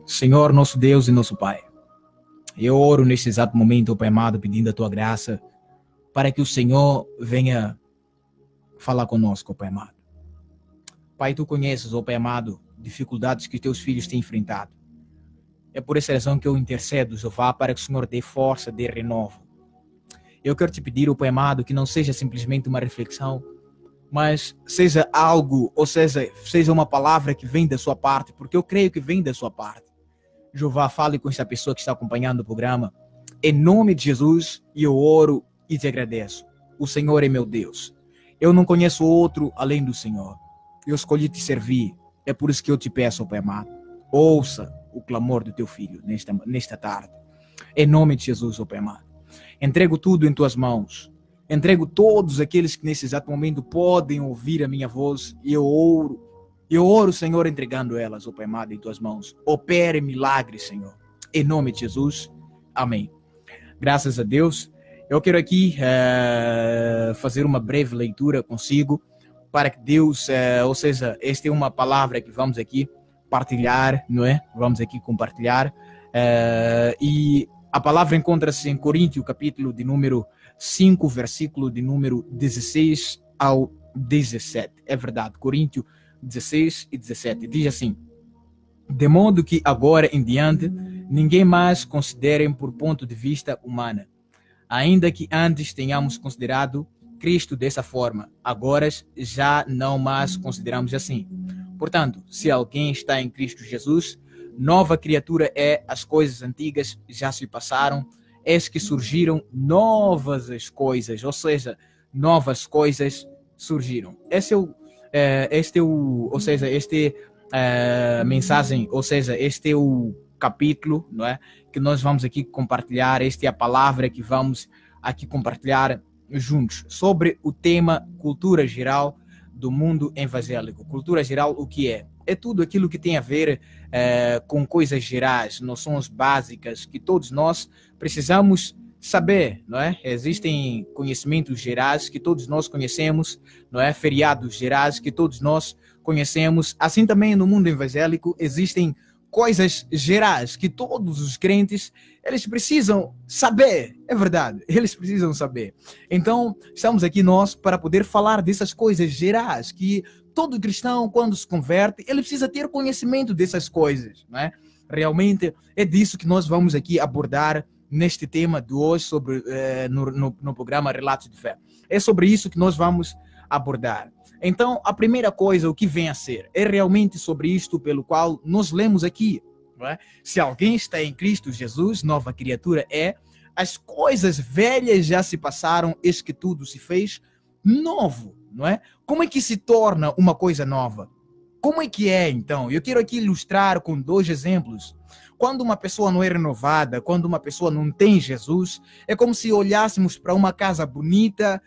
Senhor, nosso Deus e nosso Pai, eu oro neste exato momento, ó Pai amado, pedindo a Tua graça para que o Senhor venha falar conosco, ó Pai amado. Pai, Tu conheces, ó Pai amado, dificuldades que Teus filhos têm enfrentado. É por essa razão que eu intercedo, Jeová, para que o Senhor dê força, dê renovo. Eu quero te pedir, ó Pai amado, que não seja simplesmente uma reflexão, mas seja algo, ou seja uma palavra que vem da sua parte, porque eu creio que vem da sua parte. Jeová, fale com esta pessoa que está acompanhando o programa. Em nome de Jesus, eu oro e te agradeço. O Senhor é meu Deus. Eu não conheço outro além do Senhor. Eu escolhi te servir. É por isso que eu te peço, Pai amado. Ouça o clamor do teu filho nesta tarde. Em nome de Jesus, Pai amado. Entrego tudo em tuas mãos. Entrego todos aqueles que nesse exato momento podem ouvir a minha voz. E eu oro, Senhor, entregando elas, Pai amado, em tuas mãos. Opere milagres, Senhor. Em nome de Jesus. Amém. Graças a Deus. Eu quero aqui fazer uma breve leitura consigo para que Deus, ou seja, esta é uma palavra que vamos aqui partilhar, não é? Vamos aqui compartilhar. E a palavra encontra-se em Coríntios, capítulo de número 5, versículo de número 16 ao 17. É verdade, Coríntios 16 e 17. Diz assim: de modo que agora em diante ninguém mais considerem por ponto de vista humana, ainda que antes tenhamos considerado Cristo dessa forma, agora já não mais consideramos assim. Portanto, se alguém está em Cristo Jesus, nova criatura é, as coisas antigas já se passaram, eis que surgiram novas as coisas, ou seja, novas coisas surgiram. Mensagem, ou seja, este é o capítulo, não é, que nós vamos aqui compartilhar. Esta é a palavra que vamos aqui compartilhar juntos sobre o tema cultura geral do mundo evangélico. Cultura geral, o que é? É tudo aquilo que tem a ver com coisas gerais, noções básicas que todos nós precisamos saber, não é? Existem conhecimentos gerais que todos nós conhecemos, não é? Feriados gerais que todos nós conhecemos. Assim também no mundo evangélico existem coisas gerais que todos os crentes, eles precisam saber. É verdade, eles precisam saber. Então, estamos aqui nós para poder falar dessas coisas gerais que todo cristão, quando se converte, ele precisa ter conhecimento dessas coisas, não é? Realmente é disso que nós vamos aqui abordar neste tema de hoje sobre, no programa Relatos de Fé. É sobre isso que nós vamos abordar. Então, a primeira coisa, o que vem a ser, é realmente sobre isto pelo qual nós lemos aqui. Não é? Se alguém está em Cristo Jesus, nova criatura é, as coisas velhas já se passaram, eis que tudo se fez novo. Não é? Como é que se torna uma coisa nova? Como é que é, então? Eu quero aqui ilustrar com 2 exemplos. Quando uma pessoa não é renovada, quando uma pessoa não tem Jesus, é como se olhássemos para uma casa bonita,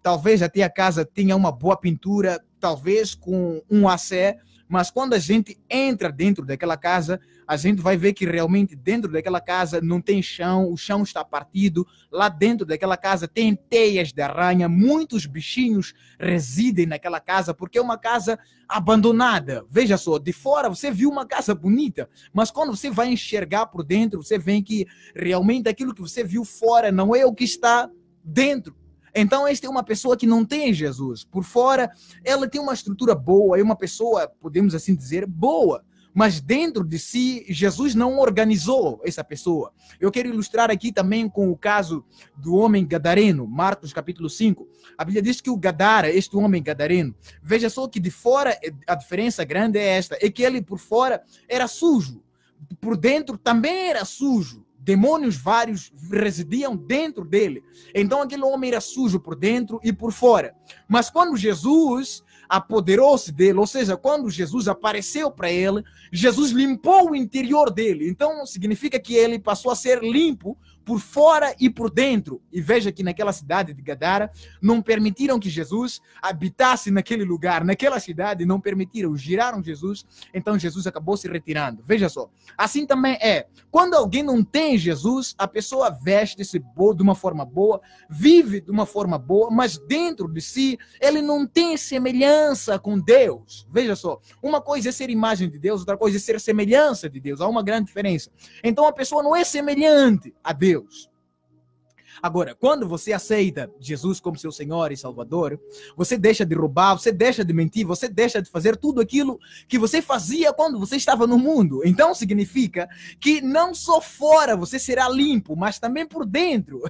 talvez até a casa tenha uma boa pintura, talvez com um AC, mas quando a gente entra dentro daquela casa, a gente vai ver que realmente dentro daquela casa não tem chão, o chão está partido, lá dentro daquela casa tem teias de aranha, muitos bichinhos residem naquela casa, porque é uma casa abandonada. Veja só, de fora você viu uma casa bonita, mas quando você vai enxergar por dentro, você vê que realmente aquilo que você viu fora não é o que está dentro. Então, esta é uma pessoa que não tem Jesus. Por fora, ela tem uma estrutura boa, é uma pessoa, podemos assim dizer, boa. Mas dentro de si, Jesus não organizou essa pessoa. Eu quero ilustrar aqui também com o caso do homem gadareno, Marcos capítulo 5. A Bíblia diz que o Gadara, este homem gadareno, veja só que de fora, a diferença grande é esta, é que ele por fora era sujo, por dentro também era sujo. Demônios vários residiam dentro dele. Então aquele homem era sujo por dentro e por fora. Mas quando Jesus apoderou-se dele, ou seja, quando Jesus apareceu para ele, Jesus limpou o interior dele. Então significa que ele passou a ser limpo por fora e por dentro. E veja que naquela cidade de Gadara, não permitiram que Jesus habitasse naquele lugar, naquela cidade, não permitiram, giraram Jesus, então Jesus acabou se retirando. Veja só, assim também é. Quando alguém não tem Jesus, a pessoa veste-se de uma forma boa, vive de uma forma boa, mas dentro de si, ele não tem semelhança com Deus. Veja só, uma coisa é ser imagem de Deus, outra coisa é ser semelhança de Deus. Há uma grande diferença. Então a pessoa não é semelhante a Deus. Agora, quando você aceita Jesus como seu Senhor e Salvador, você deixa de roubar, você deixa de mentir, você deixa de fazer tudo aquilo que você fazia quando você estava no mundo. Então significa que não só fora você será limpo, mas também por dentro.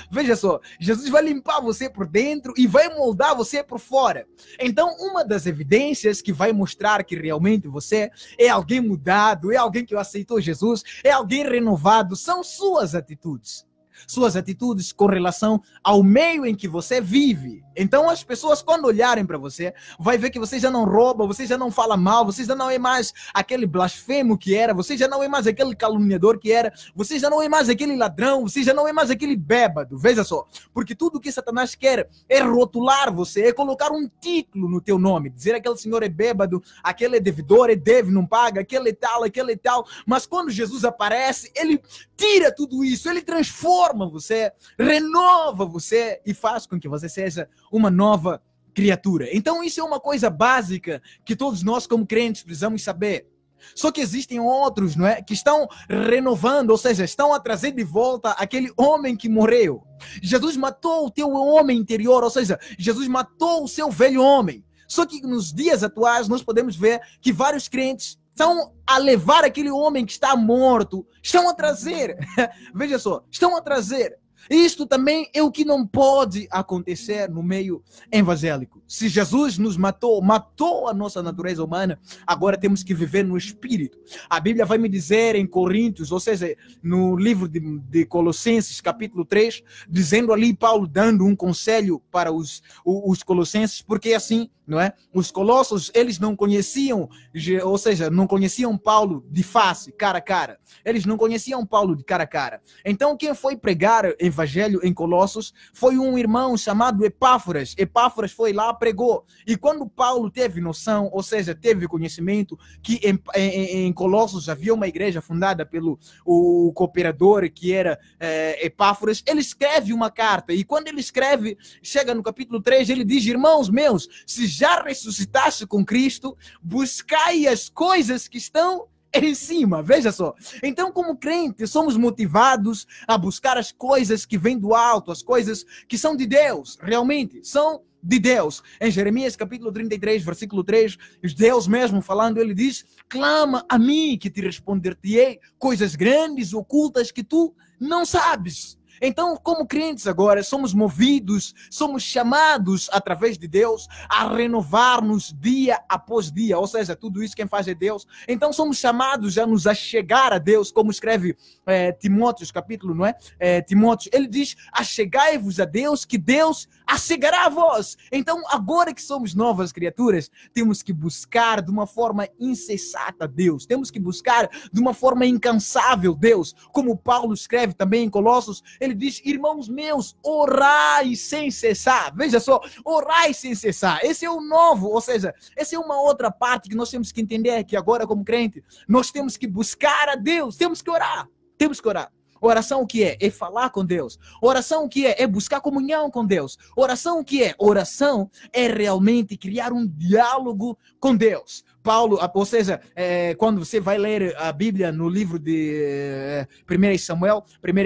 Veja só, Jesus vai limpar você por dentro e vai moldar você por fora. Então, uma das evidências que vai mostrar que realmente você é alguém mudado, é alguém que aceitou Jesus, é alguém renovado, são suas atitudes. Suas atitudes com relação ao meio em que você vive. Então as pessoas, quando olharem para você, vai ver que você já não rouba, você já não fala mal, você já não é mais aquele blasfemo que era, você já não é mais aquele caluniador que era, você já não é mais aquele ladrão, você já não é mais aquele bêbado. Veja só, porque tudo que Satanás quer é rotular você, é colocar um título no teu nome, dizer aquele senhor é bêbado, aquele é devedor, é deve, não paga, aquele é tal, aquele é tal. Mas quando Jesus aparece, ele tira tudo isso, ele transforma você, renova você e faz com que você seja uma nova criatura. Então isso é uma coisa básica que todos nós como crentes precisamos saber. Só que existem outros, não é, que estão renovando, ou seja, estão a trazer de volta aquele homem que morreu. Jesus matou o teu homem interior, ou seja, Jesus matou o seu velho homem. Só que nos dias atuais nós podemos ver que vários crentes estão a levar aquele homem que está morto, estão a trazer, veja só, estão a trazer. Isto também é o que não pode acontecer no meio evangélico. Se Jesus nos matou a nossa natureza humana, agora temos que viver no Espírito. A Bíblia vai me dizer em Coríntios, ou seja, no livro de Colossenses, capítulo 3, dizendo ali, Paulo dando um conselho para os colossenses, porque assim, não é? Os colossos, eles não conheciam, ou seja, não conheciam Paulo de face, cara a cara. Eles não conheciam Paulo de cara a cara. Então, quem foi pregar o evangelho em Colossos foi um irmão chamado Epáfras. Epáfras foi lá, pregou. E quando Paulo teve noção, ou seja, teve conhecimento que em Colossos havia uma igreja fundada pelo o cooperador que era Epáfras, ele escreve uma carta. E quando ele escreve, chega no capítulo 3, ele diz: irmãos meus, se já ressuscitaste com Cristo, buscai as coisas que estão em cima. Veja só. Então, como crentes, somos motivados a buscar as coisas que vêm do alto, as coisas que são de Deus, realmente são de Deus. Em Jeremias capítulo 33, versículo 3, Deus mesmo falando, ele diz: clama a mim que te responder-te-ei coisas grandes, ocultas que tu não sabes. Então, como crentes agora, somos movidos, somos chamados através de Deus a renovar-nos dia após dia, ou seja, tudo isso quem faz é Deus. Então, somos chamados a nos achegar a Deus, como escreve Timóteo, capítulo, não é? Timóteo, ele diz: achegai-vos a Deus, que Deus achegará a vós. Então, agora que somos novas criaturas, temos que buscar de uma forma incessante a Deus, temos que buscar de uma forma incansável Deus, como Paulo escreve também em Colossos. Ele diz: irmãos meus, orai sem cessar. Veja só, orai sem cessar. Esse é o novo, ou seja, essa é uma outra parte que nós temos que entender, que agora como crente, nós temos que buscar a Deus, temos que orar, temos que orar. Oração o que é? É falar com Deus. Oração o que é? É buscar comunhão com Deus. Oração o que é? Oração é realmente criar um diálogo com Deus. Paulo, ou seja, quando você vai ler a Bíblia no livro de 1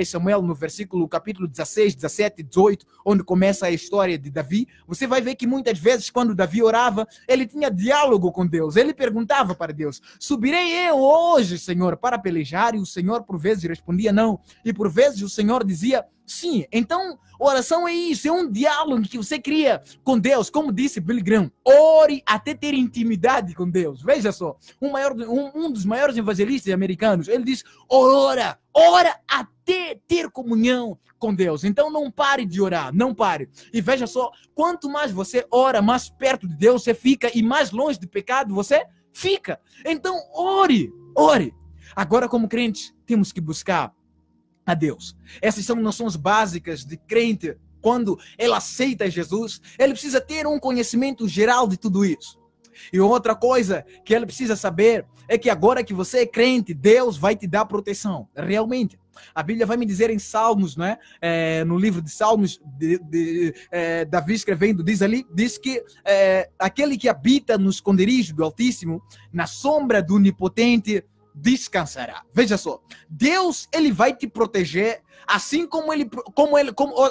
Samuel no versículo, capítulo 16, 17, 18, onde começa a história de Davi, você vai ver que muitas vezes quando Davi orava, ele tinha diálogo com Deus, ele perguntava para Deus: subirei eu hoje, Senhor, para pelejar? E o Senhor por vezes respondia não, e por vezes o Senhor dizia sim. Então, oração é isso, é um diálogo que você cria com Deus. Como disse Billy Graham, ore até ter intimidade com Deus. Veja só, um dos maiores evangelistas americanos, ele diz: ora até ter comunhão com Deus. Então não pare de orar, não pare. E veja só, quanto mais você ora, mais perto de Deus você fica e mais longe do pecado você fica. Então ore. Agora como crentes, temos que buscar a Deus. Essas são noções básicas de crente. Quando ele aceita Jesus, ele precisa ter um conhecimento geral de tudo isso. E outra coisa que ele precisa saber é que agora que você é crente, Deus vai te dar proteção. Realmente. A Bíblia vai me dizer em Salmos, né? No livro de Salmos, Davi escrevendo, diz que aquele que habita no esconderijo do Altíssimo, na sombra do Onipotente, descansará. Veja só, Deus, ele vai te proteger assim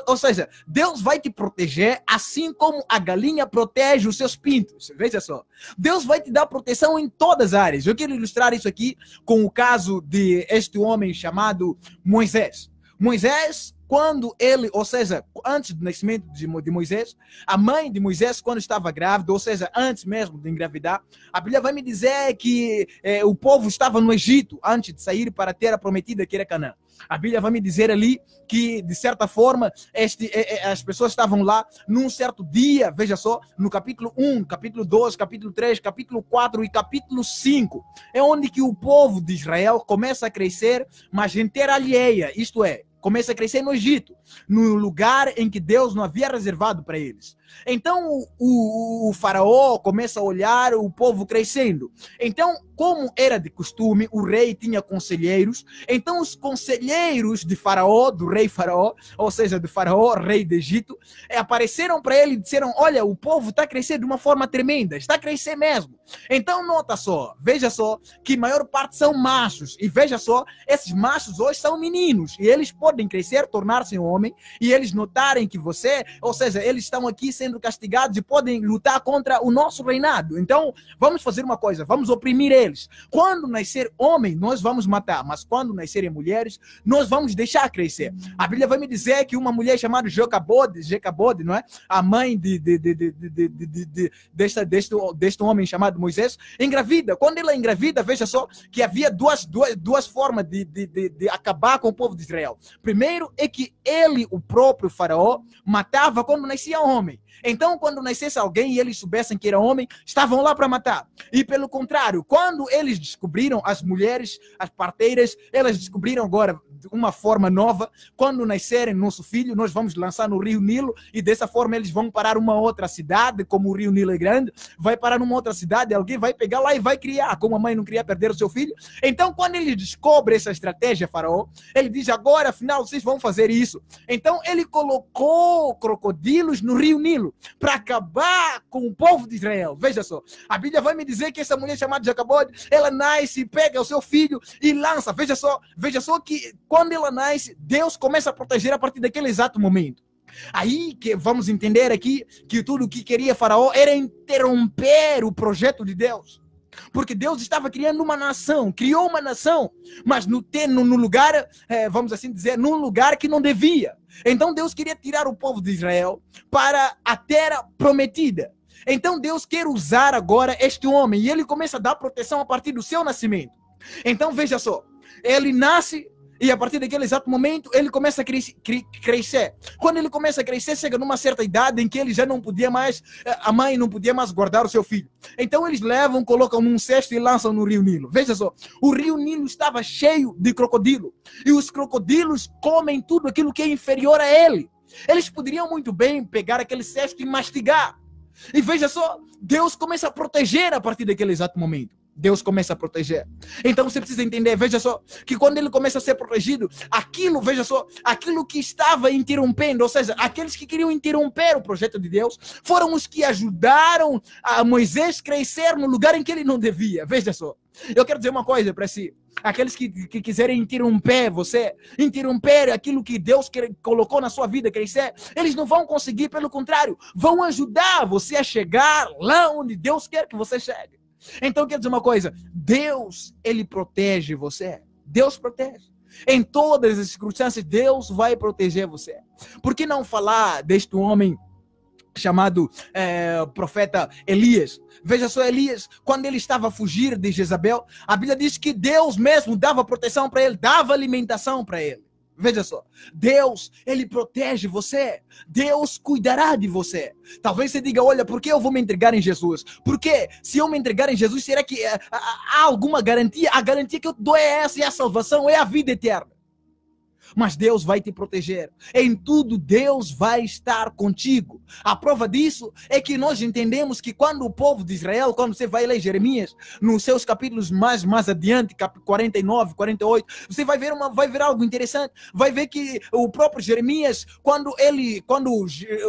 ou seja, Deus vai te proteger assim como a galinha protege os seus pintos. Veja só, Deus vai te dar proteção em todas as áreas. Eu quero ilustrar isso aqui com o caso de este homem chamado Moisés. Moisés, quando ele, ou seja, antes do nascimento de Moisés, a mãe de Moisés, quando estava grávida, ou seja, antes mesmo de engravidar, a Bíblia vai me dizer que o povo estava no Egito antes de sair para a terra prometida, que era Canaã. A Bíblia vai me dizer ali que, de certa forma, as pessoas estavam lá num certo dia, veja só, no capítulo 1, capítulo 2, capítulo 3, capítulo 4 e capítulo 5, é onde que o povo de Israel começa a crescer, mas em terra alheia, isto é, começa a crescer no Egito, no lugar em que Deus não havia reservado para eles. Então o faraó começa a olhar o povo crescendo. Então, como era de costume, o rei tinha conselheiros. Então os conselheiros de faraó, do rei faraó, ou seja, do faraó, rei do Egito, apareceram para ele e disseram: olha, o povo está crescendo de uma forma tremenda, está a crescer mesmo. Então nota só, veja só, que a maior parte são machos. E veja só, esses machos hoje são meninos. E eles podem crescer, tornar-se um homem, e eles notarem que você, ou seja, eles estão aqui sendo castigados e podem lutar contra o nosso reinado. Então, vamos fazer uma coisa, vamos oprimir eles. Quando nascer homem, nós vamos matar, mas quando nascerem mulheres, nós vamos deixar crescer. A Bíblia vai me dizer que uma mulher chamada Jecabode, não é? A mãe deste homem chamado Moisés, engravida. Quando ela engravida, veja só que havia duas formas de acabar com o povo de Israel. Primeiro é que ele, o próprio faraó, matava quando nascia homem. Então, quando nascesse alguém e eles soubessem que era homem, estavam lá para matar. E pelo contrário, quando eles descobriram, as mulheres, as parteiras, elas descobriram agora uma forma nova. Quando nascerem nosso filho, nós vamos lançar no Rio Nilo, e dessa forma eles vão parar uma outra cidade, como o Rio Nilo é grande, vai parar numa outra cidade, alguém vai pegar lá e vai criar, como a mãe não queria perder o seu filho. Então, quando ele descobre essa estratégia, faraó, ele diz: agora, afinal, vocês vão fazer isso. Então, ele colocou crocodilos no Rio Nilo para acabar com o povo de Israel. Veja só, a Bíblia vai me dizer que essa mulher chamada Jacabode, ela nasce, pega o seu filho e lança. Veja só que quando ela nasce, Deus começa a proteger a partir daquele exato momento. Aí que vamos entender aqui que tudo o que queria Faraó era interromper o projeto de Deus. Porque Deus estava criando uma nação, criou uma nação, mas no lugar, vamos assim dizer, num lugar que não devia. Então Deus queria tirar o povo de Israel para a terra prometida. Então Deus quer usar agora este homem, e ele começa a dar proteção a partir do seu nascimento. Então veja só, ele nasce, e a partir daquele exato momento, ele começa a crescer. Quando ele começa a crescer, chega numa certa idade em que ele já não podia mais, a mãe não podia mais guardar o seu filho. Então eles levam, colocam num cesto e lançam no Rio Nilo. Veja só, o Rio Nilo estava cheio de crocodilo. E os crocodilos comem tudo aquilo que é inferior a ele. Eles poderiam muito bem pegar aquele cesto e mastigar. E veja só, Deus começa a proteger a partir daquele exato momento. Deus começa a proteger. Então você precisa entender, veja só, que quando ele começa a ser protegido, aquilo, veja só, aquilo que estava interrompendo, ou seja, aqueles que queriam interromper o projeto de Deus, foram os que ajudaram a Moisés crescer no lugar em que ele não devia. Veja só, eu quero dizer uma coisa para si. Aqueles que quiserem interromper você, interromper aquilo que Deus colocou na sua vida crescer, eles não vão conseguir, pelo contrário, vão ajudar você a chegar lá onde Deus quer que você chegue. Então, quer dizer uma coisa, Deus, ele protege você. Deus protege. Em todas as circunstâncias, Deus vai proteger você. Por que não falar deste homem chamado profeta Elias? Veja só, Elias, quando ele estava a fugir de Jezabel, a Bíblia diz que Deus mesmo dava proteção para ele, dava alimentação para ele. Veja só, Deus, ele protege você. Deus cuidará de você. Talvez você diga: olha, por que eu vou me entregar em Jesus? Porque se eu me entregar em Jesus, será que há alguma garantia? A garantia que eu dou é essa, é a salvação, é a vida eterna. mas Deus vai te proteger. Em tudo Deus vai estar contigo. A prova disso é que nós entendemos que quando o povo de Israel, quando você vai ler Jeremias, nos seus capítulos mais adiante, 49, 48, você vai ver algo interessante. Vai ver que o próprio Jeremias, quando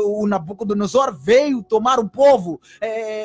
o Nabucodonosor veio tomar o povo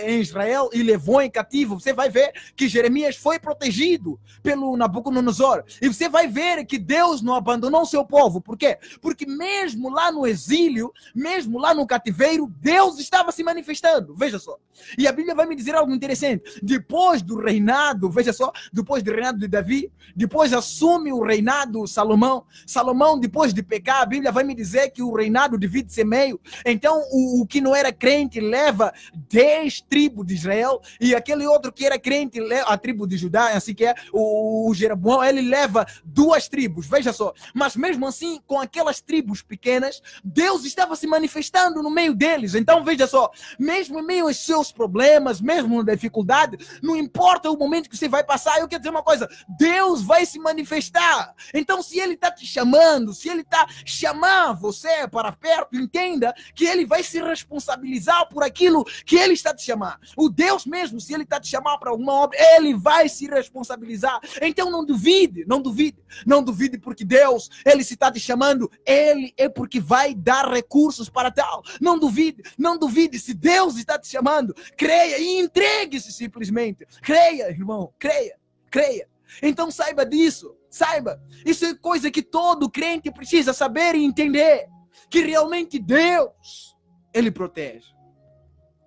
em Israel e levou em cativo, você vai ver que Jeremias foi protegido pelo Nabucodonosor. E você vai ver que Deus não abandonou o seu povo. Por quê? Porque mesmo lá no exílio, mesmo lá no cativeiro, Deus estava se manifestando. Veja só. E a Bíblia vai me dizer algo interessante. Depois do reinado, veja só, depois do reinado de Davi, depois assume o reinado Salomão. Salomão, depois de pecar, a Bíblia vai me dizer que o reinado divide-se meio. Então, o que não era crente leva 10 tribos de Israel, e aquele outro que era crente, a tribo de Judá, assim que é o Jeroboão, ele leva 2 tribos. Veja só. Mas mesmo assim, com aquelas tribos pequenas, Deus estava se manifestando no meio deles. Então, veja só, mesmo em meio aos seus problemas, mesmo na dificuldade, não importa o momento que você vai passar, eu quero dizer uma coisa, Deus vai se manifestar. Então, se Ele está te chamando, se Ele está chamando você para perto, entenda que Ele vai se responsabilizar por aquilo que Ele está te chamando. O Deus mesmo, se Ele está te chamando para alguma obra, Ele vai se responsabilizar. Então, não duvide, não duvide, não duvide, porque Deus, Ele se está te chamando, Ele é porque vai dar recursos para tal. Não duvide, não duvide. Se Deus está te chamando, creia e entregue-se simplesmente. Creia, irmão, creia, creia. Então saiba disso, saiba. Isso é coisa que todo crente precisa saber e entender. Que realmente Deus, Ele protege.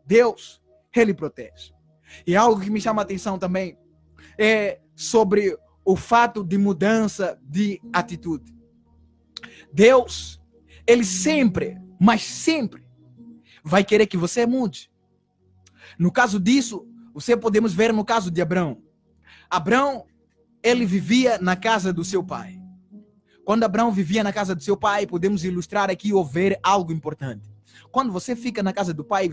Deus, Ele protege. E algo que me chama a atenção também é sobre o fato de mudança de atitude. Deus, Ele sempre, mas sempre, vai querer que você mude. No caso disso, você podemos ver no caso de Abraão. Abraão, ele vivia na casa do seu pai. Quando Abraão vivia na casa do seu pai, podemos ilustrar aqui ou ver algo importante. Quando você fica na casa do pai,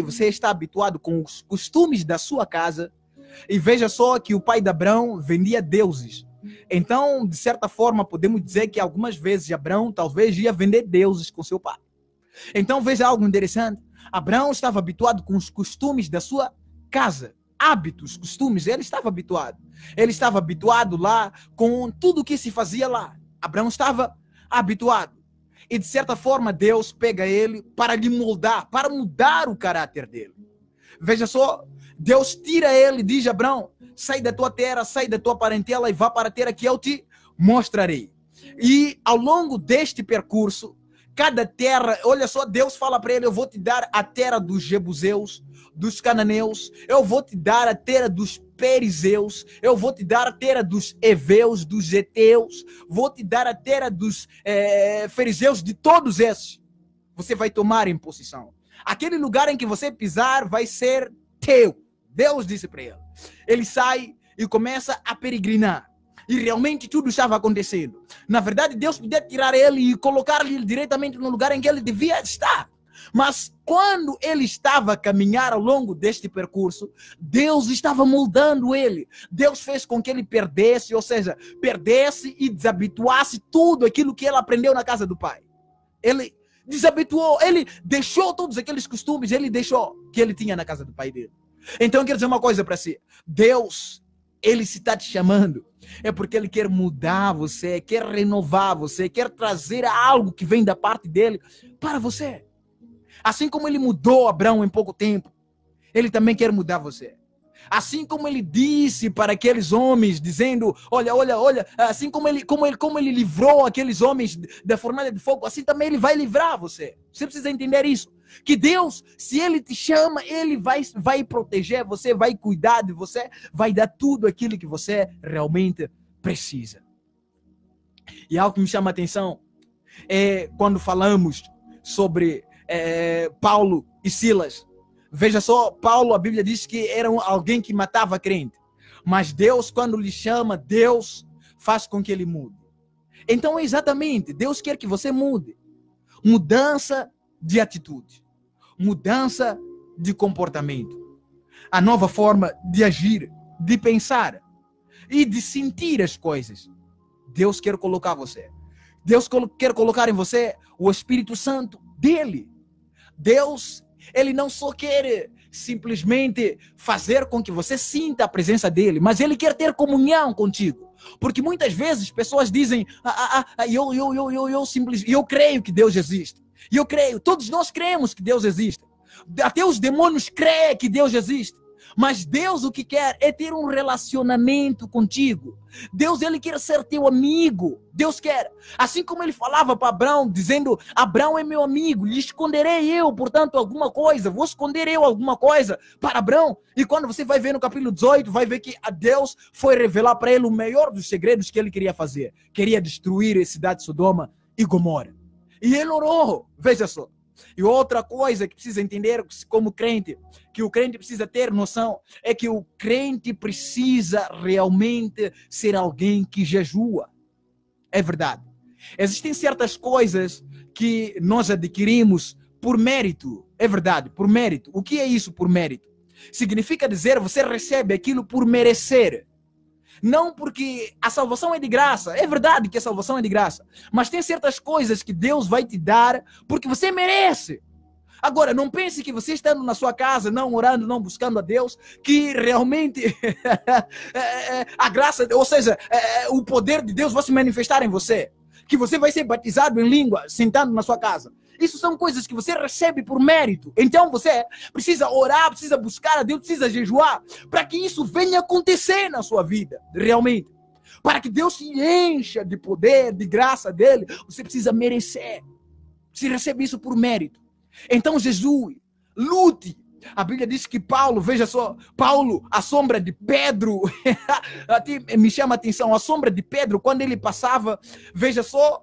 você está habituado com os costumes da sua casa. E veja só que o pai de Abraão vendia deuses. Então, de certa forma, podemos dizer que algumas vezes Abraão talvez ia vender deuses com seu pai. Então, veja algo interessante. Abraão estava habituado com os costumes da sua casa. Hábitos, costumes, ele estava habituado. Ele estava habituado lá com tudo o que se fazia lá. Abraão estava habituado. E, de certa forma, Deus pega ele para lhe moldar, para mudar o caráter dele. Veja só, Deus tira ele, diz a Abraão, sai da tua terra, sai da tua parentela e vá para a terra que eu te mostrarei. E ao longo deste percurso, cada terra, olha só, Deus fala para ele, eu vou te dar a terra dos jebuseus, dos cananeus, eu vou te dar a terra dos perizeus, eu vou te dar a terra dos heveus, dos heteus, vou te dar a terra dos fariseus, de todos esses. Você vai tomar em possessão. Aquele lugar em que você pisar vai ser teu. Deus disse para ele. Ele sai e começa a peregrinar. E realmente tudo estava acontecendo. Na verdade, Deus podia tirar ele e colocar ele diretamente no lugar em que ele devia estar. Mas quando ele estava a caminhar ao longo deste percurso, Deus estava moldando ele. Deus fez com que ele perdesse, ou seja, perdesse e desabituasse tudo aquilo que ele aprendeu na casa do pai. Ele desabituou, ele deixou todos aqueles costumes, ele deixou que ele tinha na casa do pai dele. Então eu quero dizer uma coisa para si. Deus, Ele se está te chamando. É porque Ele quer mudar você, quer renovar você, quer trazer algo que vem da parte dEle para você. Assim como Ele mudou Abraão em pouco tempo, Ele também quer mudar você. Assim como Ele disse para aqueles homens, dizendo, olha, assim como ele livrou aqueles homens da fornalha de fogo, assim também Ele vai livrar você. Você precisa entender isso. Que Deus, se Ele te chama, Ele vai proteger você, vai cuidar de você, vai dar tudo aquilo que você realmente precisa. E algo que me chama a atenção é quando falamos sobre Paulo e Silas. Veja só, Paulo, a Bíblia diz que era alguém que matava crente. Mas Deus, quando lhe chama, Deus faz com que ele mude. Então, exatamente, Deus quer que você mude. Mudança de atitude. Mudança de comportamento. A nova forma de agir, de pensar e de sentir as coisas. Deus quer colocar você. Deus quer colocar em você o Espírito Santo dele. Deus, ele não só quer simplesmente fazer com que você sinta a presença dele, mas ele quer ter comunhão contigo. Porque muitas vezes pessoas dizem, eu creio que Deus existe. E eu creio, todos nós cremos que Deus existe. Até os demônios creem que Deus existe. Mas Deus o que quer é ter um relacionamento contigo. Deus, ele quer ser teu amigo. Deus quer. Assim como ele falava para Abraão, dizendo, Abraão é meu amigo, lhe esconderei eu, portanto, alguma coisa. Vou esconder eu alguma coisa para Abraão. E quando você vai ver no capítulo 18, vai ver que a Deus foi revelar para ele o maior dos segredos que ele queria fazer. Queria destruir a cidade de Sodoma e Gomorra. E ele orou, veja só. E outra coisa que precisa entender como crente, que o crente precisa ter noção, é que o crente precisa realmente ser alguém que jejua. É verdade. Existem certas coisas que nós adquirimos por mérito. É verdade, por mérito. O que é isso por mérito? Significa dizer, você recebe aquilo por merecer. Não porque a salvação é de graça. É verdade que a salvação é de graça. Mas tem certas coisas que Deus vai te dar porque você merece. Agora, não pense que você estando na sua casa, não orando, não buscando a Deus, que realmente a graça, ou seja, o poder de Deus vai se manifestar em você. Que você vai ser batizado em língua, sentado na sua casa. Isso são coisas que você recebe por mérito. Então você precisa orar, precisa buscar a Deus, precisa jejuar, para que isso venha acontecer na sua vida, realmente. Para que Deus se encha de poder, de graça dele, você precisa merecer. Você recebe isso por mérito. Então Jesus, lute. A Bíblia diz que Paulo, veja só, Paulo, a sombra de Pedro, me chama a atenção, a sombra de Pedro, quando ele passava, veja só,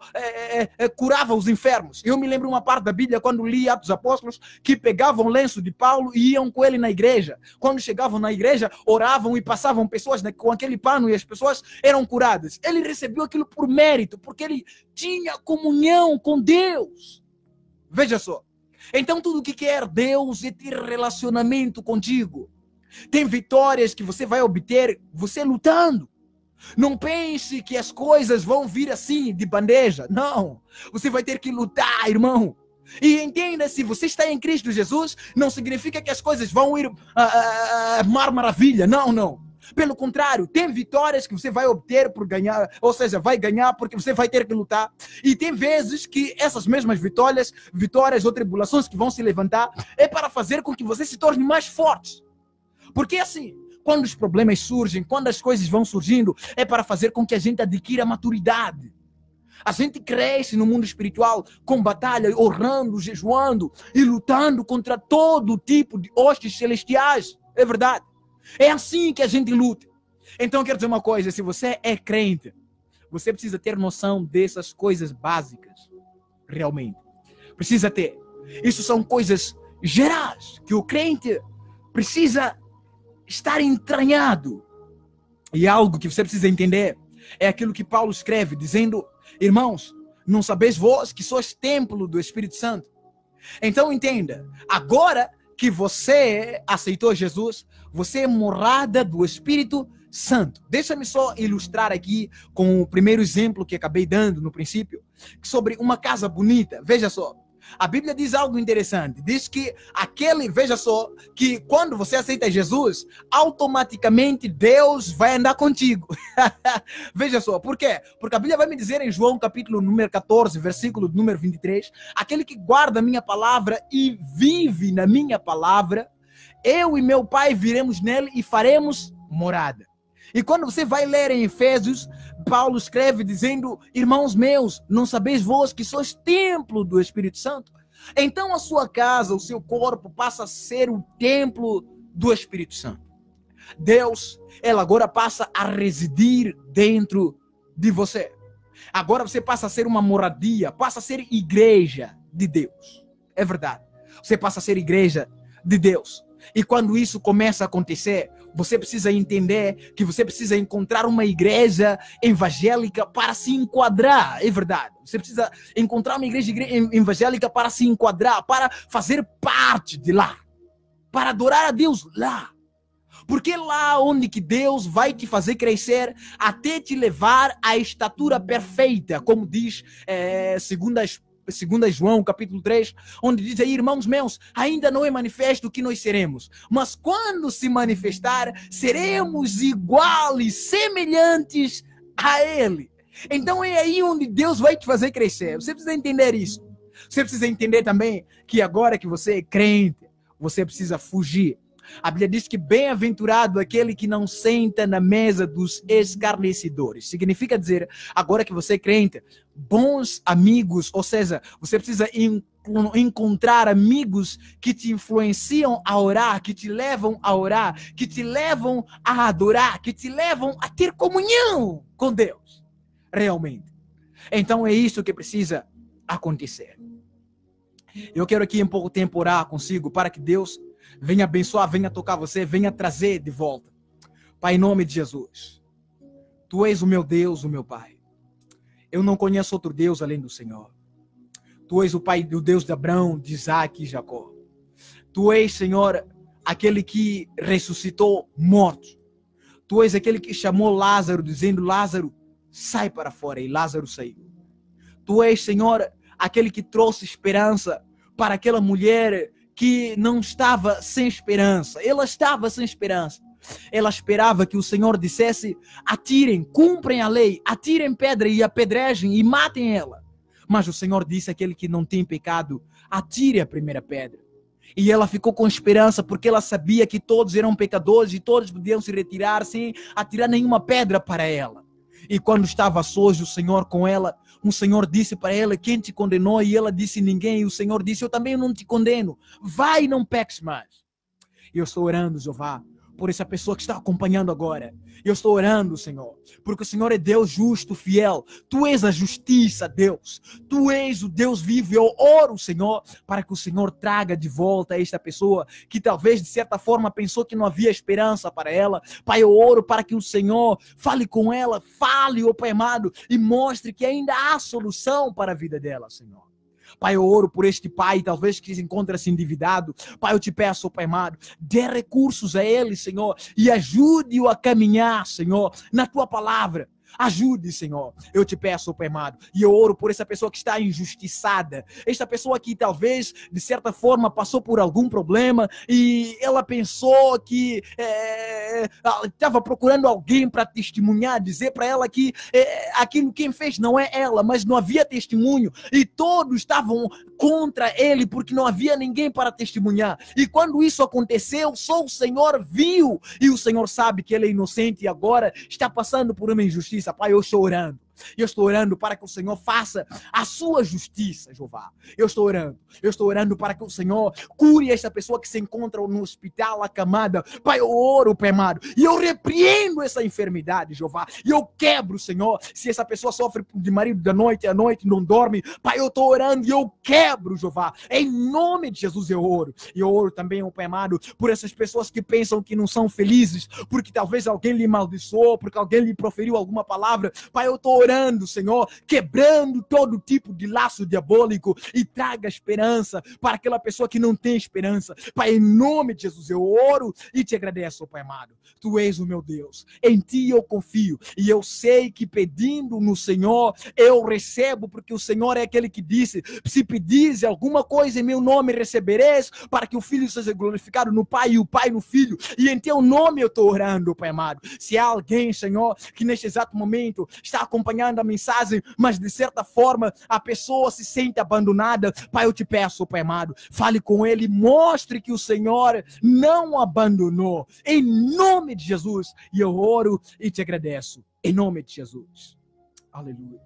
curava os enfermos. Eu me lembro uma parte da Bíblia, quando li Atos Apóstolos, que pegavam o lenço de Paulo e iam com ele na igreja. Quando chegavam na igreja, oravam e passavam pessoas com aquele pano e as pessoas eram curadas. Ele recebeu aquilo por mérito, porque ele tinha comunhão com Deus. Veja só. Então tudo que quer Deus é ter relacionamento contigo. Tem vitórias que você vai obter você lutando. Não pense que as coisas vão vir assim, de bandeja. Não. Você vai ter que lutar, irmão. E entenda, se você está em Cristo Jesus, não significa que as coisas vão ir mar maravilha. Não, não. Pelo contrário, tem vitórias que você vai obter por ganhar, ou seja, vai ganhar porque você vai ter que lutar. E tem vezes que essas mesmas vitórias ou tribulações que vão se levantar, é para fazer com que você se torne mais forte. Porque assim, quando os problemas surgem, quando as coisas vão surgindo, é para fazer com que a gente adquira maturidade. A gente cresce no mundo espiritual com batalha, orando, jejuando e lutando contra todo tipo de hostes celestiais. É verdade. É assim que a gente luta. Então eu quero dizer uma coisa, se você é crente, você precisa ter noção dessas coisas básicas. Realmente. Precisa ter. Isso são coisas gerais que o crente precisa estar entranhado. E algo que você precisa entender é aquilo que Paulo escreve, dizendo, irmãos, não sabeis vós que sois templo do Espírito Santo? Então entenda, agora que você aceitou Jesus, você é morada do Espírito Santo. Deixa-me só ilustrar aqui com o primeiro exemplo que acabei dando no princípio, sobre uma casa bonita. Veja só, a Bíblia diz algo interessante. Diz que veja só, que quando você aceita Jesus, automaticamente Deus vai andar contigo. Veja só, por quê? Porque a Bíblia vai me dizer em João capítulo número 14, versículo número 23, aquele que guarda a minha palavra e vive na minha palavra, eu e meu Pai viremos nele e faremos morada. E quando você vai ler em Efésios, Paulo escreve dizendo, irmãos meus, não sabeis vós que sois templo do Espírito Santo? Então a sua casa, o seu corpo passa a ser o templo do Espírito Santo. Deus, ela agora passa a residir dentro de você. Agora você passa a ser uma moradia, passa a ser igreja de Deus. É verdade. Você passa a ser igreja de Deus. E quando isso começa a acontecer, você precisa entender que você precisa encontrar uma igreja evangélica para se enquadrar. É verdade. Você precisa encontrar uma igreja evangélica para se enquadrar, para fazer parte de lá, para adorar a Deus lá. Porque é lá onde que Deus vai te fazer crescer até te levar à estatura perfeita, como diz segunda João, capítulo 3, onde diz aí, irmãos meus, ainda não é manifesto o que nós seremos, mas quando se manifestar, seremos iguais, semelhantes a Ele. Então é aí onde Deus vai te fazer crescer. Você precisa entender isso. Você precisa entender também que agora que você é crente, você precisa fugir. A Bíblia diz que bem-aventurado aquele que não senta na mesa dos escarnecedores. Significa dizer, agora que você é crente, bons amigos, ou seja, você precisa encontrar amigos que te influenciam a orar, que te levam a orar, que te levam a adorar, que te levam a ter comunhão com Deus. Realmente. Então é isso que precisa acontecer. Eu quero aqui em pouco tempo orar consigo para que Deus venha abençoar, venha tocar você, venha trazer de volta. Pai, em nome de Jesus, Tu és o meu Deus, o meu Pai. Eu não conheço outro Deus além do Senhor. Tu és o Pai, o Deus de Abraão, de Isaac e Jacó. Tu és, Senhor, aquele que ressuscitou mortos. Tu és aquele que chamou Lázaro, dizendo, Lázaro, sai para fora, e Lázaro saiu. Tu és, Senhor, aquele que trouxe esperança para aquela mulher que não estava sem esperança. Ela estava sem esperança. Ela esperava que o Senhor dissesse, atirem, cumprem a lei, atirem pedra e apedrejem e matem ela. Mas o Senhor disse àquele que não tem pecado, atire a primeira pedra. E ela ficou com esperança porque ela sabia que todos eram pecadores e todos podiam se retirar sem atirar nenhuma pedra para ela. E quando estava sós o Senhor com ela, o Senhor disse para ela, quem te condenou? E ela disse, ninguém. E o Senhor disse, eu também não te condeno. Vai e não peques mais. E eu estou orando, Jeová, por essa pessoa que está acompanhando agora. Eu estou orando, Senhor, porque o Senhor é Deus justo, fiel. Tu és a justiça, Deus. Tu és o Deus vivo. Eu oro, Senhor, para que o Senhor traga de volta esta pessoa que talvez, de certa forma, pensou que não havia esperança para ela. Pai, eu oro para que o Senhor fale com ela, fale, ó Pai amado, e mostre que ainda há solução para a vida dela, Senhor. Pai, eu oro por este pai, talvez que se encontra-se endividado. Pai, eu te peço, Pai amado, dê recursos a ele, Senhor, e ajude-o a caminhar, Senhor, na tua palavra. Ajude, Senhor. Eu te peço, Pai amado. E eu oro por essa pessoa que está injustiçada. Esta pessoa que talvez, de certa forma, passou por algum problema e ela pensou que estava procurando alguém para testemunhar, dizer para ela que aquilo quem fez não é ela, mas não havia testemunho. E todos estavam contra ele porque não havia ninguém para testemunhar. E quando isso aconteceu, só o Senhor viu. E o Senhor sabe que ele é inocente e agora está passando por uma injustiça. Pai, eu estou orando. Eu estou orando para que o Senhor faça a sua justiça, Jeová. Eu estou orando para que o Senhor cure essa pessoa que se encontra no hospital acamada. Pai, eu oro, Pai amado, e eu repreendo essa enfermidade, Jeová. E eu quebro, Senhor, se essa pessoa sofre de marido da noite, à noite não dorme. Pai, eu estou orando e eu quebro, Jeová. Em nome de Jesus eu oro. E eu oro também, Pai amado, por essas pessoas que pensam que não são felizes, porque talvez alguém lhe amaldiçoou, porque alguém lhe proferiu alguma palavra. Pai, eu estou orando, Senhor, quebrando todo tipo de laço diabólico e traga esperança para aquela pessoa que não tem esperança. Pai, em nome de Jesus eu oro e te agradeço, Pai amado. Tu és o meu Deus, em ti eu confio e eu sei que pedindo no Senhor eu recebo, porque o Senhor é aquele que disse, se pedires alguma coisa em meu nome recebereis, para que o Filho seja glorificado no Pai e o Pai no Filho, e em teu nome eu estou orando, Pai amado. Se há alguém, Senhor, que neste exato momento está acompanhando a mensagem, mas de certa forma a pessoa se sente abandonada, Pai, eu te peço, Pai amado, fale com ele, mostre que o Senhor não abandonou, em nome de Jesus, e eu oro e te agradeço, em nome de Jesus. Aleluia.